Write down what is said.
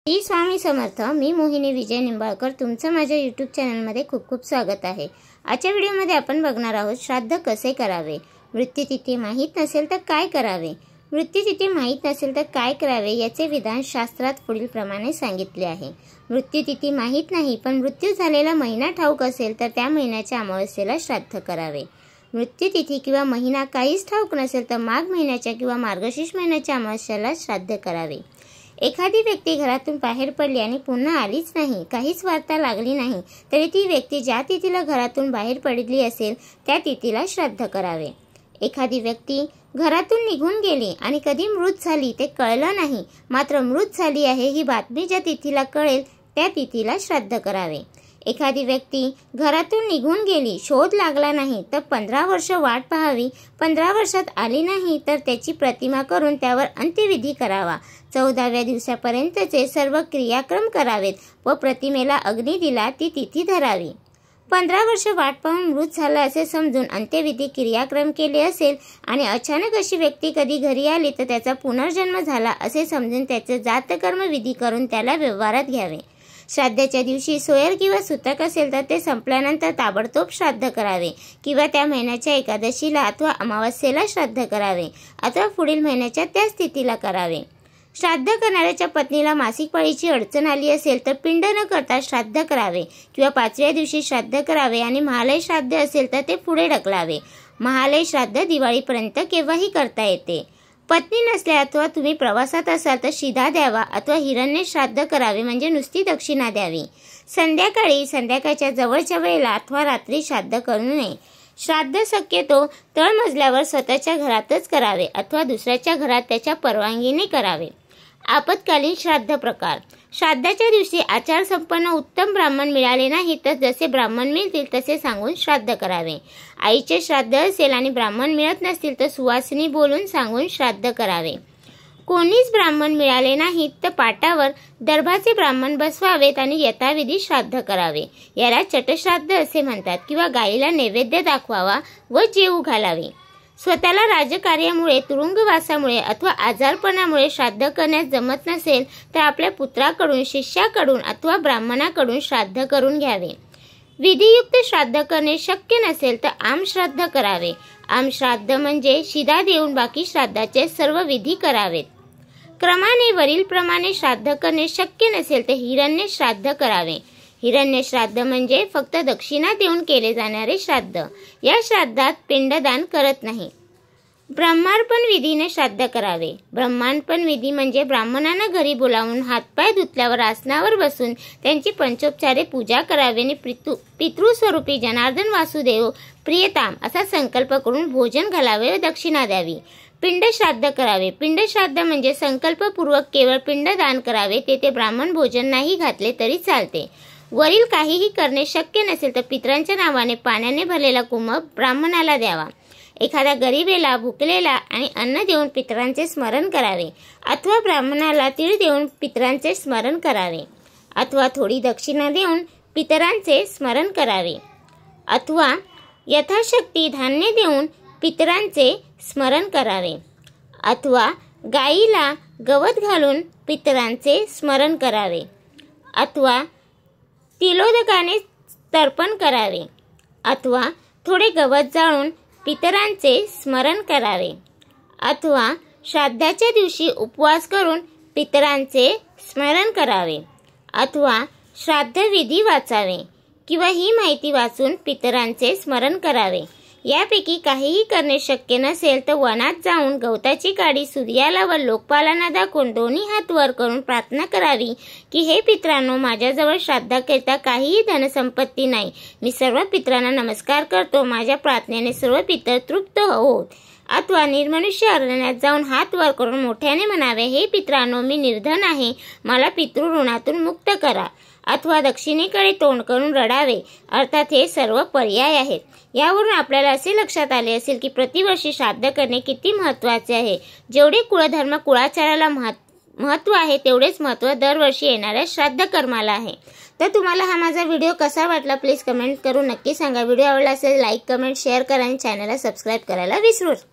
श्री स्वामी समर्थ। मी मोहिनी विजय निंबाळकर तुमचं माझ्या यूट्यूब चॅनलमध्ये खूप खूप स्वागत आहे। आजच्या व्हिडिओमध्ये आपण बघणार आहोत श्राद्ध कसे करावे। मृत्यूतिथी माहीत नसेल तर काय करावे। मृत्यूतिथी माहीत नसेल तर काय करावे याचे विधान शास्त्रात पुढील प्रमाणे सांगितले आहे। मृत्यूतिथी माहीत नाही पण मृत्यू झालेला महिना ठाऊक असेल तर त्या महिन्याच्या अमावस्येला श्राद्ध करावे। मृत्यूतिथी किंवा महिना काहीच ठाऊक नसेल तर माघ महिन्याच्या किंवा मार्गशीर्ष महिन्याच्या अमावस्येला श्राद्ध करावे। एखादी व्यक्ती घरातून बाहेर पडली आणि पुन्हा आलीच नाही, काहीच वार्ता लागली नाही, तरी ती व्यक्ती ज्या तिथीला घरातून बाहेर पडली असेल त्या तिथीला श्राद्ध करावे। एखादी व्यक्ती घरातून निघून गेली आणि कधी मृत झाली ते कळलं नाही, मात्र मृत झाली आहे ही बातमी ज्या तिथीला कळेल त्या तिथीला श्राद्ध करावे। एखादी व्यक्ती घरातून निघून गेली, शोध लागला नाही तर 15 वर्ष वाट पाहावी, 15 वर्षात आली नाही तर त्याची प्रतिमा करून त्यावर अंत्यविधी करावा। 14व्या दिवसापर्यंतचे सर्व क्रियाक्रम करावेत व प्रतिमेला अग्नी दिला ती तिथी धरावी। 15 वर्ष वाट पाहून मृत झाला असे समजून अंत्यविधी क्रियाक्रम केले असेल आणि अचानक अशी व्यक्ती कधी घरी आली तर त्याचा पुनर्जन्म झाला असे समजून त्याचे जातकर्म विधी करून त्याला व्यवहारात घ्यावे। श्राद्धाच्या दिवशी सोयर किंवा सुतक असेल तर ते संपल्यानंतर ताबडतोब श्राद्ध करावे किंवा त्या महिन्याच्या एकादशीला अथवा अमावस्येला श्राद्ध करावे अथवा पुढील महिन्याच्या त्याच तिथीला करावे। श्राद्ध करणाऱ्याच्या पत्नीला मासिक पाळीची अडचण आली असेल तर पिंड न करता श्राद्ध करावे किंवा 5व्या दिवशी श्राद्ध करावे आणि महालय श्राद्ध असेल तर ते पुढे ढकलावे। महालय श्राद्ध दिवाळीपर्यंत केव्हाही करता येते। पत्नी नसल्या अथवा तुम्ही प्रवासात असाल तर शिधा द्यावा अथवा हिरण्य श्राद्ध करावे म्हणजे नुसती दक्षिणा द्यावी। संध्याकाळच्या जवळच्या वेळेला अथवा रात्री श्राद्ध करू नये। श्राद्ध शक्यतो तळमजल्यावर स्वतःच्या घरातच करावे अथवा दुसऱ्याच्या घरात त्याच्या परवानगीने करावे। आपत्कालीन श्राद्ध प्रकार। श्राद्धाच्या दिवशी आचार संपन्न उत्तम ब्राह्मण मिळाले नाही तर जसे ब्राह्मण मिळतील तसे सांगून श्राद्ध करावे। आईचे श्राद्ध असेल आणि ब्राह्मण मिळत नसतील तर सुवासिनी बोलून सांगून श्राद्ध करावे। कोणीच ब्राह्मण मिळाले नाहीत तर पाटावर दर्भाचे ब्राह्मण बसवावेत आणि यथाविधी श्राद्ध करावे। याला चटश्राद्ध असे म्हणतात किंवा गायीला नैवेद्य दाखवावा व जेवू घालावे। स्वतःला राजकार्यामुळे तुरुंगवासामुळे अथवा आजारपणामुळे श्राद्ध करण्यास जमत नसेल तर आपल्या पुत्राकडून शिष्याकडून अथवा ब्राह्मणाकडून श्राद्ध करून घ्यावे। विधियुक्त श्राद्ध करणे शक्य नसेल तर आमश्राद्ध करावे। आमश्राद्ध म्हणजे शिधा देऊन बाकी श्राद्धाचे सर्व विधी करावेत। क्रमाने वरील प्रमाणे श्राद्ध करणे शक्य नसेल तर हिरण्य श्राद्ध करावे। हिरण्य श्राद्ध म्हणजे फक्त दक्षिणा देऊन केले जाणारे श्राद्ध। या श्राद्धात पिंडदान करत नाही। ब्रह्मार्पण विधीने श्राद्ध करावे। ब्रह्मार्पण विधी म्हणजे ब्राह्मणांना घरी बोलावून हातपाय धुतल्यावर आसनावर बसून त्यांची पंचोपचारे पूजा करावी आणि पितृस्वरूपी जनार्दन वासुदेव प्रियताम असा संकल्प करून भोजन घालावे व दक्षिणा द्यावी। पिंड श्राद्ध करावे। पिंड श्राद्ध म्हणजे संकल्पपूर्वक केवळ पिंडदान करावे, तेथे ब्राह्मण भोजन नाही घातले तरी चालते। वरील काहीही करणे शक्य नसेल तर पितरांच्या नावाने पाण्याने भरलेला कुंभ ब्राह्मणाला द्यावा। एखाद्या गरीबेला भुकलेला आणि अन्न देऊन पितरांचे स्मरण करावे अथवा ब्राह्मणाला तीळ देऊन पितरांचे स्मरण करावे अथवा थोडी दक्षिणा देऊन पितरांचे स्मरण करावे अथवा यथाशक्ती धान्य देऊन पितरांचे स्मरण करावे अथवा गायीला गवत घालून पितरांचे स्मरण करावे अथवा तिलोदकाने तर्पण करावे अथवा थोडे गवत जाळून पितरांचे स्मरण करावे अथवा श्राद्धाच्या दिवशी उपवास करून पितरांचे स्मरण करावे अथवा श्राद्ध विधी वाचावे किंवा ही माहिती वाचून पितरांचे स्मरण करावे। यापैकी काहीही करणे शक्य नसेल तर वनात जाऊन गवताची काडी सूर्याला व लोकपालांना दाखवून दोन्ही हात वर करून प्रार्थना करावी की हे पितरांनो, माझ्याजवळ श्राद्धाकरिता काहीही धनसंपत्ती नाही, मी सर्व पितरांना नमस्कार करतो, माझ्या प्रार्थनेने सर्व पितर तृप्त होत। अथवा निर्मनुष्य अरण्यात जाऊन हात वर करून मोठ्याने म्हणावे, हे पितरांनो, मी निर्धन आहे, मला पितृऋणातून मुक्त करा। अथवा दक्षिणेकडे तोंड करून रडावे। अर्थात हे सर्व पर्याय आहेत। यावरून आपल्याला असे लक्षात आले असेल की प्रतिवर्षी श्राद्ध करणे किती महत्त्वाचे आहे। जेवढे कुळधर्म कुळाचाराला महत्त्व आहे तेवढेच महत्त्व दरवर्षी येणाऱ्या श्राद्ध कर्माला आहे। तर तुम्हाला हा माझा व्हिडिओ कसा वाटला प्लीज कमेंट करून नक्की सांगा। व्हिडिओ आवडला असेल लाईक कमेंट शेअर करा आणि चॅनलला सबस्क्राईब करायला विसरू नका।